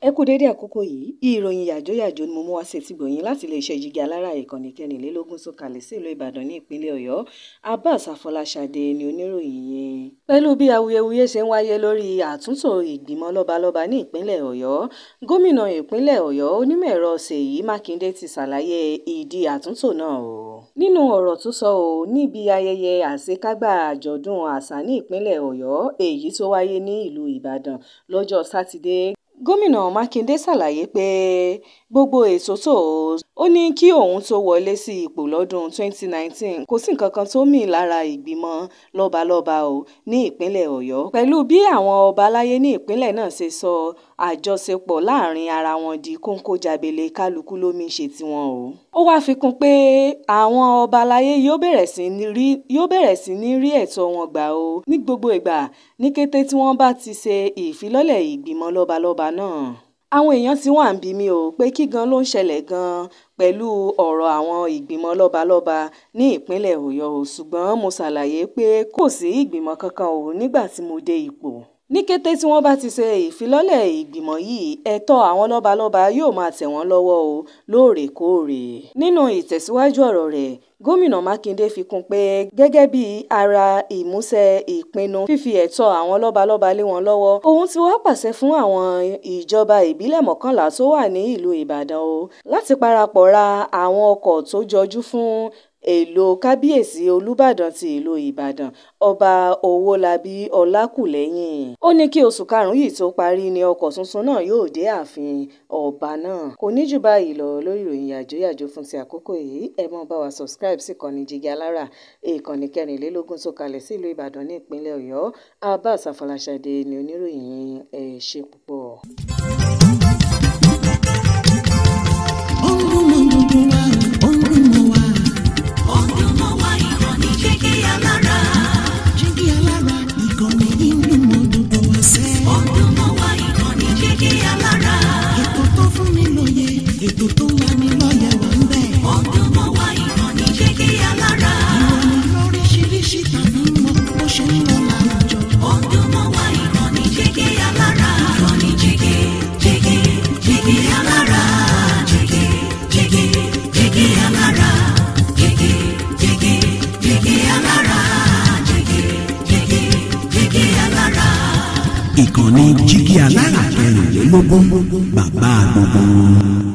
Ẹ kú dédé àkókò yìí, ìròyìn yàjóyàjó ni mo mú wá sí etí gbọ̀nyìn láti iléeṣẹ́ Jígí Alára ìkànnì 24 tó kalẹ̀ sí ìlú Ìbàdàn ní ìpínlẹ̀ Ọ̀yọ́. Abbas Afọláṣadé ni oníròyìn yẹn. Pẹ̀lú bí awuyewuye ṣe ń wáyé lórí àtúntò ìgbìmọ̀ lọ́balọ́ba ní ìpínlẹ̀ Ọ̀yọ́, gómìnà ìpínlẹ̀ Ọ̀yọ́ Onímọ̀-ẹ̀rọ Ṣèyí Mákindé ti ṣàlàyé ìdí àtúntò náà o. Nínú ọ̀rọ̀ tó sọ níbi ayẹyẹ àṣekágbá àjọ̀dún àṣà ní ìpínlẹ̀ Ọ̀yọ́ èyí tó wáyé ní ìlú Ìbàdàn lọ́jọ́ Sátidé, gómìnà Mákindé ṣàlàyé pé gbogbo ètò tó ó ní kí òun tó wọlé sí ipò lọ́dún 2019 kò sí nǹkan kan tó mì lára ìgbìmọ̀ lọ́balọ́ba ní ìpínlẹ̀ Ọ̀yọ́, pẹ̀lú bí àwọn ọba aláyé ní ìpínlẹ̀ náà ṣe sọ àjọṣepọ̀ láàrin ara wọn di kóńkójábélé kálukú lómi ṣe tiwọn o. Ó wáá fi kún pé àwọn ọba aláyé yóò bẹ̀rẹ̀ sí ní rí ẹ̀tọ́ wọn gbà ní gbogbo ìgbà ní kété tí wọ́n bá ti ṣe ìfilọ́lẹ̀ ìgbìmọ̀ lọ́balọ́ba náà. Àwọn èèyàn tí wà ń bi mí pé kí gan ló ń ṣẹlẹ̀ gan pẹ̀lú ọ̀rọ̀ àwọn ìgbìmọ̀ lọ́balọ́ba ní ìpínlẹ̀ Ọ̀yọ́ ṣùgbọ́n mo ṣàlàyé pé kò sí ìgbìmọ̀ kankan nígbà tí mo dé ipò. Ní kété tí wọ́n bá ti ṣe ìfilọ́lẹ̀ ìgbìmọ̀ yìí, ẹ̀tọ́ àwọn lọ́balọ́ba yóò máa tẹ̀ wọ́n lọ́wọ́ lóòrèkóòrè. Nínú ìtẹ̀síwájú ọ̀rọ̀ rẹ̀, gómìnà Mákindé fi kún pé gẹ́gẹ́ bí ara ìmúṣẹ ìpinnu fífi ẹ̀tọ́ àwọn lọ́balọ́ba lé wọn lọ́wọ́, òun ti wá pàṣẹ fún àwọn ìjọba ìbílẹ̀ 11 tó wà ní ìlú Ìbàdàn láti parapọ̀ ra àwọn ọkọ̀ tó jọjú fún èlò kábíyèsí Olúbàdàn ti ìlú Ìbàdàn ọba Owólabí Ọlákùlẹ́yìn. Ó ní kí oṣù karùn-ún yìí tó parí ni ọkọ̀ tuntun náà yóò dé ààfin ọba náà. Kò ní jù báyìí lọ lórí ìròyìn yàjóyàjó fún ti àkókò yìí. Ẹ máa bá wa subscribe sí ìkànnì Jígí Alára ìkànnì 24 tó kalẹ̀ sí ìlú Ìbàdàn ní ìpínlẹ̀ Ọ̀yọ́. Abbas Afọláṣadé ni oníròyìn. Ẹ ṣé púpọ̀. Ètò tó wà ní lọ́yẹ̀ wà ń bẹ̀. Ọdún mọ́ wá ìkànnì Jígí Alára. Ìròyìn lóríṣiríṣi tàbí mọ́ bó ṣe ń lọ láwùjọ. Ọdún mọ́ wá ìkànnì Jígí Alára. Ìkànnì Jígí Alára. Jígí Alára. Jígí Alára. Jígí Alára. Ìkànnì Jígí Alára 24 bàbá gbogbo.